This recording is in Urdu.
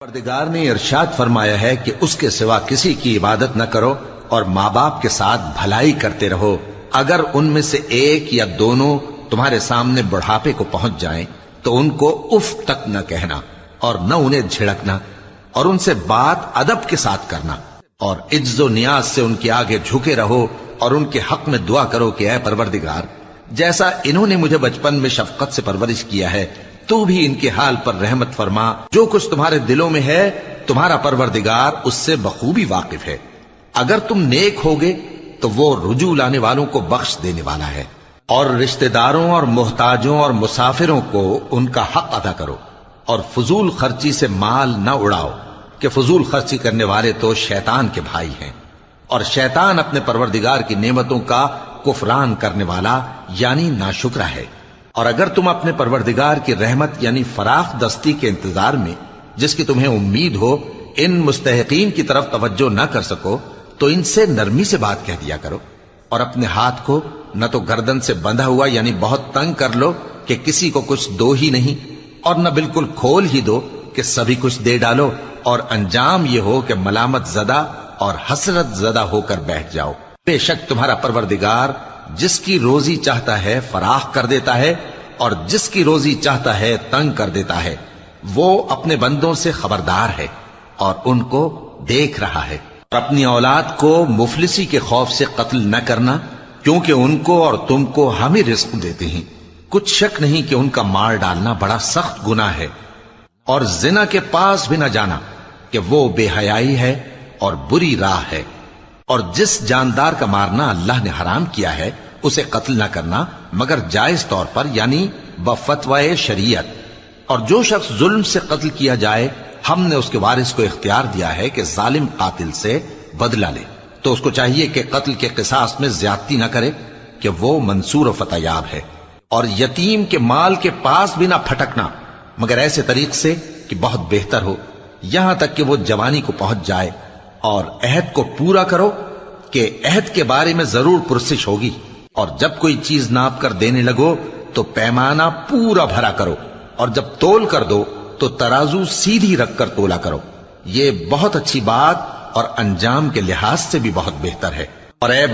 پروردگار نے ارشاد فرمایا ہے کہ اس کے سوا کسی کی عبادت نہ کرو اور ماں باپ کے ساتھ بھلائی کرتے رہو، اگر ان میں سے ایک یا دونوں تمہارے سامنے بڑھاپے کو پہنچ جائیں تو ان کو اف تک نہ کہنا اور نہ انہیں جھڑکنا، اور ان سے بات ادب کے ساتھ کرنا، اور عجز و نیاز سے ان کے آگے جھکے رہو اور ان کے حق میں دعا کرو کہ اے پروردگار، جیسا انہوں نے مجھے بچپن میں شفقت سے پرورش کیا ہے تو بھی ان کے حال پر رحمت فرما، جو کچھ تمہارے دلوں میں ہے تمہارا پروردگار اس سے بخوبی واقف ہے، اگر تم نیک ہوگے تو وہ رجوع لانے والوں کو بخش دینے والا ہے، اور رشتہ داروں اور محتاجوں اور مسافروں کو ان کا حق ادا کرو، اور فضول خرچی سے مال نہ اڑاؤ کہ فضول خرچی کرنے والے تو شیطان کے بھائی ہیں، اور شیطان اپنے پروردگار کی نعمتوں کا کفران کرنے والا یعنی ناشکرا ہے۔ اور اگر تم اپنے پروردگار کی رحمت یعنی فراخ دستی کے انتظار میں جس کی تمہیں امید ہو ان مستحقین کی طرف توجہ نہ کر سکو تو ان سے نرمی سے بات کہہ دیا کرو، اور اپنے ہاتھ کو نہ تو گردن سے بندھا ہوا یعنی بہت تنگ کر لو کہ کسی کو کچھ دو ہی نہیں، اور نہ بالکل کھول ہی دو کہ سبھی کچھ دے ڈالو، اور انجام یہ ہو کہ ملامت زدہ اور حسرت زدہ ہو کر بیٹھ جاؤ۔ بے شک تمہارا پروردگار جس کی روزی چاہتا ہے فراخ کر دیتا ہے اور جس کی روزی چاہتا ہے تنگ کر دیتا ہے، وہ اپنے بندوں سے خبردار ہے اور ان کو دیکھ رہا ہے۔ اور اپنی اولاد کو مفلسی کے خوف سے قتل نہ کرنا، کیونکہ ان کو اور تم کو ہم ہی رزق دیتے ہیں، کچھ شک نہیں کہ ان کا مار ڈالنا بڑا سخت گناہ ہے، اور زنا کے پاس بھی نہ جانا کہ وہ بے حیائی ہے اور بری راہ ہے، اور جس جاندار کا مارنا اللہ نے حرام کیا ہے اسے قتل نہ کرنا مگر جائز طور پر یعنی بفتوائے شریعت، اور جو شخص ظلم سے قتل کیا جائے ہم نے اس کے وارث کو اختیار دیا ہے کہ ظالم قاتل سے بدلہ لے، تو اس کو چاہیے کہ قتل کے قصاص میں زیادتی نہ کرے کہ وہ منصور و فتح یاب ہے، اور یتیم کے مال کے پاس بھی نہ پھٹکنا مگر ایسے طریق سے کہ بہت بہتر ہو، یہاں تک کہ وہ جوانی کو پہنچ جائے، اور عہد کو پورا کرو کہ عہد کے بارے میں ضرور پرسش ہوگی، اور جب کوئی چیز ناپ کر دینے لگو تو پیمانہ پورا بھرا کرو، اور جب تول کر دو تو ترازو سیدھی رکھ کر تولا کرو، یہ بہت اچھی بات اور انجام کے لحاظ سے بھی بہت بہتر ہے۔ اور اے